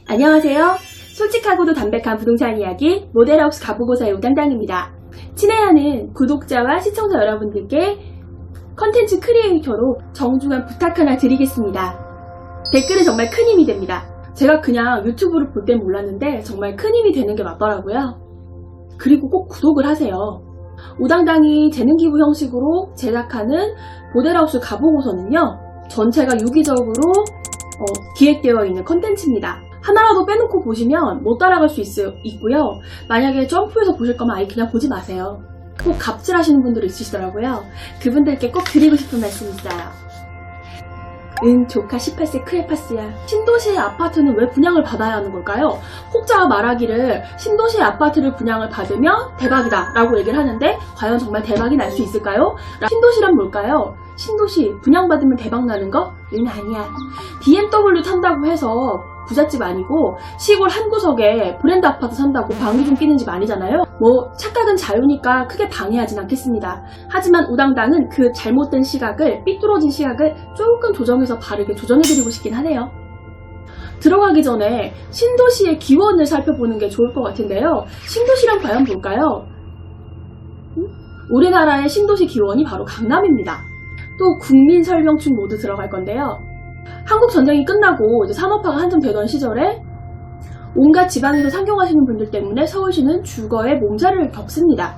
안녕하세요. 솔직하고도 담백한 부동산 이야기 모델하우스 가보고서의 우당당입니다. 친애하는 구독자와 시청자 여러분들께 컨텐츠 크리에이터로 정중한 부탁 하나 드리겠습니다. 댓글은 정말 큰 힘이 됩니다. 제가 그냥 유튜브를 볼 땐 몰랐는데 정말 큰 힘이 되는 게 맞더라고요. 그리고 꼭 구독을 하세요. 우당당이 재능기부 형식으로 제작하는 모델하우스 가보고서는요, 전체가 유기적으로 기획되어 있는 컨텐츠입니다. 하나라도 빼놓고 보시면 못 따라갈 수 있고요. 만약에 점프해서 보실 거면 아예 그냥 보지 마세요. 꼭 갑질하시는 분들이 있으시더라고요. 그분들께 꼭 드리고 싶은 말씀이 있어요. 응, 조카 18세 크레파스야. 신도시의 아파트는 왜 분양을 받아야 하는 걸까요? 혹자가 말하기를 신도시의 아파트를 분양을 받으면 대박이다 라고 얘기를 하는데 과연 정말 대박이 날 수 있을까요? 신도시란 뭘까요? 신도시 분양받으면 대박 나는 거? 응, 아니야. BMW 탄다고 해서 부잣집 아니고 시골 한 구석에 브랜드 아파트 산다고 방이 좀 끼는 집 아니잖아요. 뭐 착각은 자유니까 크게 방해하진 않겠습니다. 하지만 우당당은 그 잘못된 시각을, 삐뚤어진 시각을 조금 조정해서 바르게 조정해드리고 싶긴 하네요. 들어가기 전에 신도시의 기원을 살펴보는 게 좋을 것 같은데요. 신도시란 과연 뭘까요? 우리나라의 신도시 기원이 바로 강남입니다. 또 국민 설명충 모두 들어갈 건데요. 한국 전쟁이 끝나고 이제 산업화가 한참 되던 시절에 온갖 지방에서 상경하시는 분들 때문에 서울시는 주거의 몸살을 겪습니다.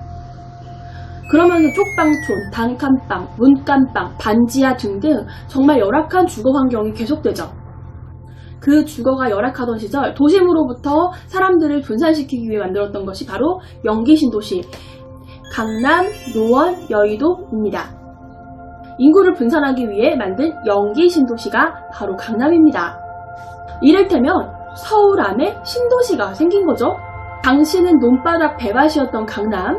그러면서 쪽방촌, 단칸방, 문간방, 반지하 등등 정말 열악한 주거 환경이 계속되죠. 그 주거가 열악하던 시절 도심으로부터 사람들을 분산시키기 위해 만들었던 것이 바로 영기신도시, 강남, 노원, 여의도입니다. 인구를 분산하기 위해 만든 영기신도시가 바로 강남입니다. 이를테면 서울 안에 신도시가 생긴 거죠. 당시는 논바닥 배밭이었던 강남,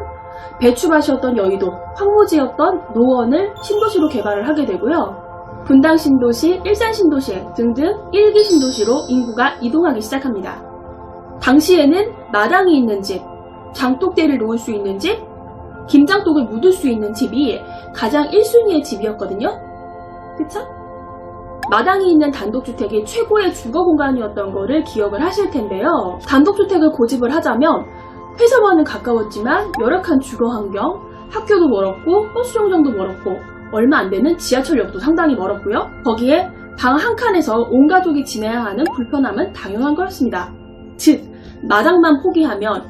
배추밭이었던 여의도, 황무지였던 노원을 신도시로 개발을 하게 되고요. 분당신도시, 일산신도시 등등 1기 신도시로 인구가 이동하기 시작합니다. 당시에는 마당이 있는 집, 장독대를 놓을 수 있는 집, 김장독을 묻을 수 있는 집이 가장 1순위의 집이었거든요. 그쵸? 마당이 있는 단독주택이 최고의 주거 공간이었던 거를 기억을 하실 텐데요. 단독주택을 고집을 하자면 회사와는 가까웠지만 열악한 주거 환경, 학교도 멀었고 버스 정류장도 멀었고 얼마 안 되는 지하철역도 상당히 멀었고요. 거기에 방 한 칸에서 온 가족이 지내야 하는 불편함은 당연한 거였습니다. 즉, 마당만 포기하면,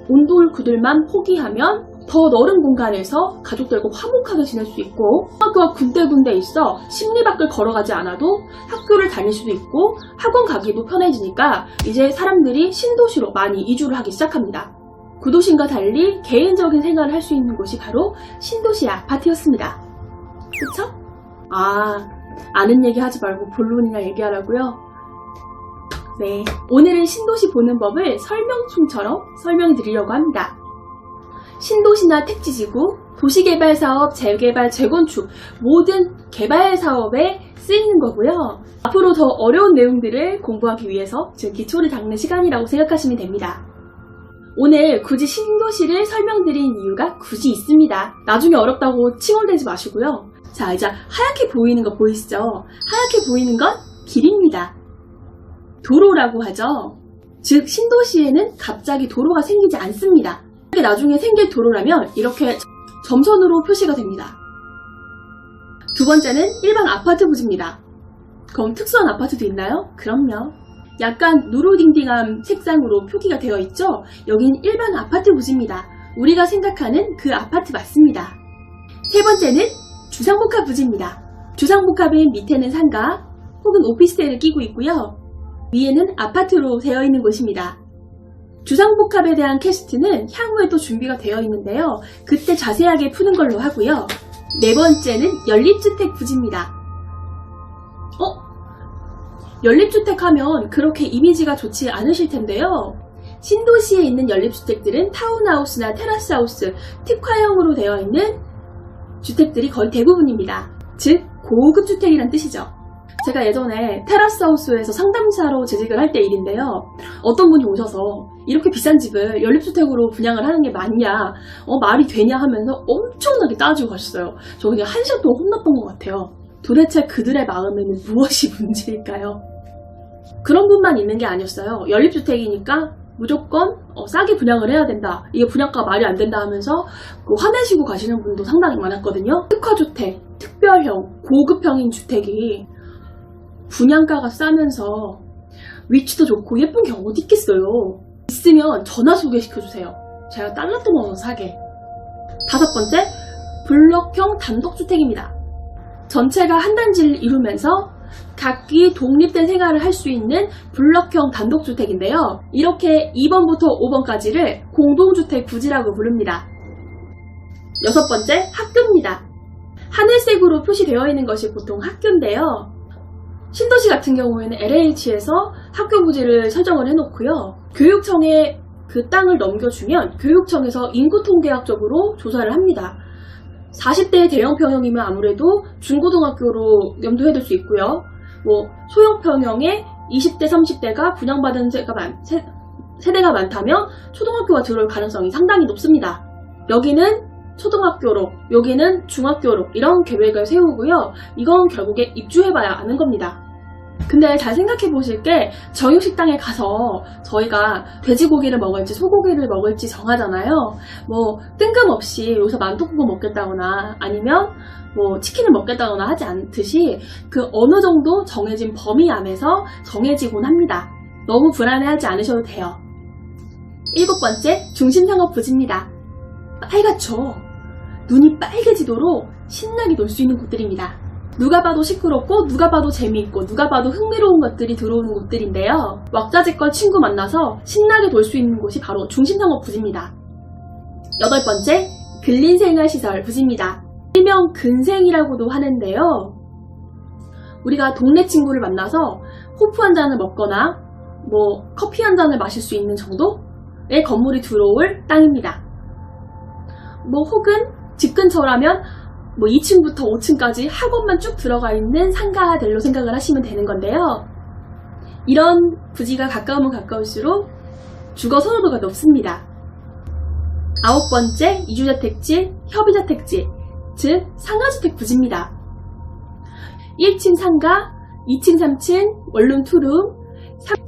온돌구들만 포기하면 더 넓은 공간에서 가족들과 화목하게 지낼 수 있고 학교가 군데군데 있어 십리 밖을 걸어가지 않아도 학교를 다닐 수도 있고 학원 가기도 편해지니까 이제 사람들이 신도시로 많이 이주를 하기 시작합니다. 구도심과 달리 개인적인 생활을 할 수 있는 곳이 바로 신도시 아파트였습니다. 그쵸? 아는 얘기 하지 말고 본론이나 얘기하라고요? 네, 오늘은 신도시 보는 법을 설명충처럼 설명해 드리려고 합니다. 신도시나 택지지구, 도시개발사업, 재개발, 재건축 모든 개발사업에 쓰이는 거고요. 앞으로 더 어려운 내용들을 공부하기 위해서 지금 기초를 닦는 시간이라고 생각하시면 됩니다. 오늘 굳이 신도시를 설명드린 이유가 굳이 있습니다. 나중에 어렵다고 칭얼대지 마시고요. 자, 이제 하얗게 보이는 거 보이시죠? 하얗게 보이는 건 길입니다. 도로라고 하죠. 즉 신도시에는 갑자기 도로가 생기지 않습니다. 나중에 생길 도로라면 이렇게 점선으로 표시가 됩니다. 두 번째는 일반 아파트 부지입니다. 그럼 특수한 아파트도 있나요? 그럼요. 약간 누르딩딩한 색상으로 표기가 되어 있죠? 여긴 일반 아파트 부지입니다. 우리가 생각하는 그 아파트 맞습니다. 세 번째는 주상복합 부지입니다. 주상복합은 밑에는 상가 혹은 오피스텔을 끼고 있고요. 위에는 아파트로 되어 있는 곳입니다. 주상복합에 대한 캐스트는 향후에 또 준비가 되어 있는데요. 그때 자세하게 푸는 걸로 하고요. 네 번째는 연립주택 부지입니다. 연립주택 하면 그렇게 이미지가 좋지 않으실 텐데요. 신도시에 있는 연립주택들은 타운하우스나 테라스하우스, 특화형으로 되어 있는 주택들이 거의 대부분입니다. 즉, 고급 주택이란 뜻이죠. 제가 예전에 테라스하우스에서 상담사로 재직을 할 때 일인데요. 어떤 분이 오셔서 이렇게 비싼 집을 연립주택으로 분양을 하는 게 맞냐, 말이 되냐 하면서 엄청나게 따지고 가셨어요. 저 그냥 1시간 동안 혼났던 것 같아요. 도대체 그들의 마음에는 무엇이 문제일까요? 그런 분만 있는 게 아니었어요. 연립주택이니까 무조건 싸게 분양을 해야 된다. 이게 분양가 말이 안 된다 하면서 화내시고 가시는 분도 상당히 많았거든요. 특화주택, 특별형, 고급형인 주택이 분양가가 싸면서 위치도 좋고 예쁜 게 어디 있겠어요. 있으면 전화 소개시켜주세요. 제가 달러 돈 넣어서 사게. 5번째, 블럭형 단독주택입니다. 전체가 한 단지를 이루면서 각기 독립된 생활을 할 수 있는 블럭형 단독주택인데요. 이렇게 2번부터 5번까지를 공동주택 부지라고 부릅니다. 6번째, 학교입니다. 하늘색으로 표시되어 있는 것이 보통 학교인데요. 신도시 같은 경우에는 LH에서 학교 부지를 설정을 해놓고요. 교육청에 그 땅을 넘겨주면 교육청에서 인구통계학적으로 조사를 합니다. 40대 대형 평형이면 아무래도 중고등학교로 염두해둘 수 있고요. 소형 평형에 20대, 30대가 분양받은 세대가 많다면 초등학교가 들어올 가능성이 상당히 높습니다. 여기는 초등학교로, 여기는 중학교로 이런 계획을 세우고요. 이건 결국에 입주해봐야 아는 겁니다. 근데 잘 생각해 보실 게 정육식당에 가서 저희가 돼지고기를 먹을지 소고기를 먹을지 정하잖아요. 뜬금없이 여기서 만둣국을 먹겠다거나 아니면 치킨을 먹겠다거나 하지 않듯이 그 어느 정도 정해진 범위 안에서 정해지곤 합니다. 너무 불안해하지 않으셔도 돼요. 7번째, 중심상업 부지입니다. 빨갛죠? 눈이 빨개지도록 신나게 놀 수 있는 곳들입니다. 누가 봐도 시끄럽고 누가 봐도 재미있고 누가 봐도 흥미로운 것들이 들어오는 곳들인데요. 왁자지껄 친구 만나서 신나게 놀 수 있는 곳이 바로 중심상업 부지입니다. 8번째, 근린생활시설 부지입니다. 일명 근생이라고도 하는데요. 우리가 동네 친구를 만나서 호프 한 잔을 먹거나 커피 한 잔을 마실 수 있는 정도의 건물이 들어올 땅입니다. 혹은 집 근처라면 2층부터 5층까지 학원만 쭉 들어가 있는 상가들로 생각을 하시면 되는 건데요. 이런 부지가 가까우면 가까울수록 주거 선호도가 높습니다. 9번째, 이주자택지, 협의자택지, 즉 상가주택 부지입니다. 1층 상가, 2층, 3층, 원룸, 투룸,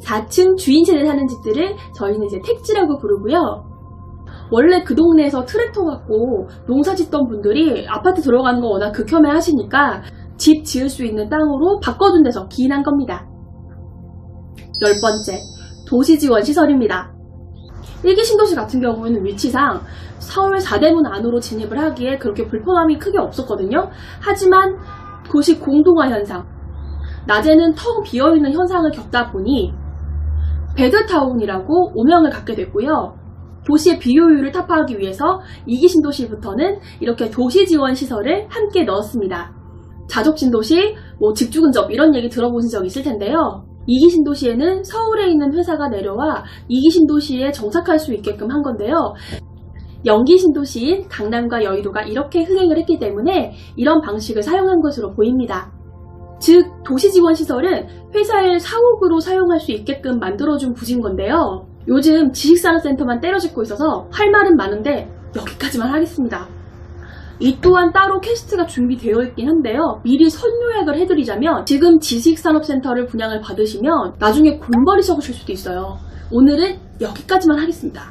4층 주인세대 사는 집들을 저희는 이제 택지라고 부르고요. 원래 그 동네에서 트랙터 갖고 농사 짓던 분들이 아파트 들어가는 거 워낙 극혐해 하시니까 집 지을 수 있는 땅으로 바꿔준 데서 기인한 겁니다. 10번째, 도시지원시설입니다. 1기 신도시 같은 경우에는 위치상 서울 4대문 안으로 진입을 하기에 그렇게 불편함이 크게 없었거든요. 하지만 도시 공동화 현상, 낮에는 텅 비어있는 현상을 겪다 보니 배드타운이라고 오명을 갖게 됐고요. 도시의 비효율을 타파하기 위해서 2기 신도시부터는 이렇게 도시지원시설을 함께 넣었습니다. 자족신도시, 직주근접 이런 얘기 들어보신 적 있을 텐데요. 2기 신도시에는 서울에 있는 회사가 내려와 2기 신도시에 정착할 수 있게끔 한 건데요. 0기 신도시인 강남과 여의도가 이렇게 흥행을 했기 때문에 이런 방식을 사용한 것으로 보입니다. 즉 도시지원시설은 회사의 사옥으로 사용할 수 있게끔 만들어준 부지인 건데요. 요즘 지식산업센터만 때려짓고 있어서 할 말은 많은데 여기까지만 하겠습니다. 이 또한 따로 캐스트가 준비되어 있긴 한데요. 미리 선요약을 해드리자면 지금 지식산업센터를 분양을 받으시면 나중에 공벌이 적으실 수도 있어요. 오늘은 여기까지만 하겠습니다.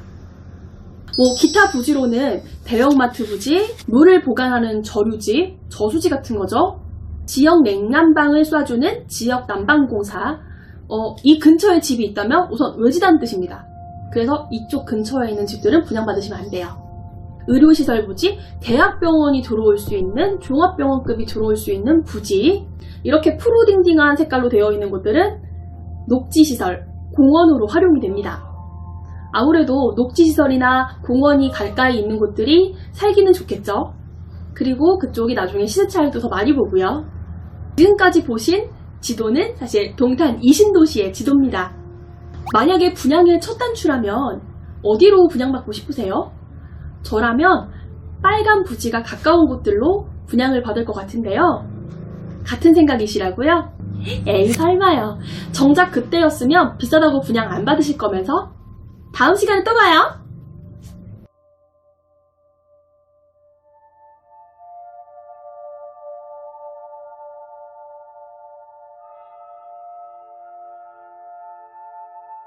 기타 부지로는 대형마트 부지, 물을 보관하는 저류지, 저수지 같은 거죠. 지역 냉난방을 쏴주는 지역 난방공사, 이 근처에 집이 있다면 우선 외지다는 뜻입니다. 그래서 이쪽 근처에 있는 집들은 분양받으시면 안 돼요. 의료시설 부지, 대학병원이 들어올 수 있는 종합병원급이 들어올 수 있는 부지, 이렇게 푸르딩딩한 색깔로 되어 있는 곳들은 녹지시설, 공원으로 활용이 됩니다. 아무래도 녹지시설이나 공원이 가까이 있는 곳들이 살기는 좋겠죠. 그리고 그쪽이 나중에 시세차익도 더 많이 보고요. 지금까지 보신 지도는 사실 동탄 이신도시의 지도입니다. 만약에 분양의 첫 단추라면 어디로 분양받고 싶으세요? 저라면 빨간 부지가 가까운 곳들로 분양을 받을 것 같은데요. 같은 생각이시라고요? 에이 설마요. 정작 그때였으면 비싸다고 분양 안 받으실 거면서. 다음 시간에 또 봐요.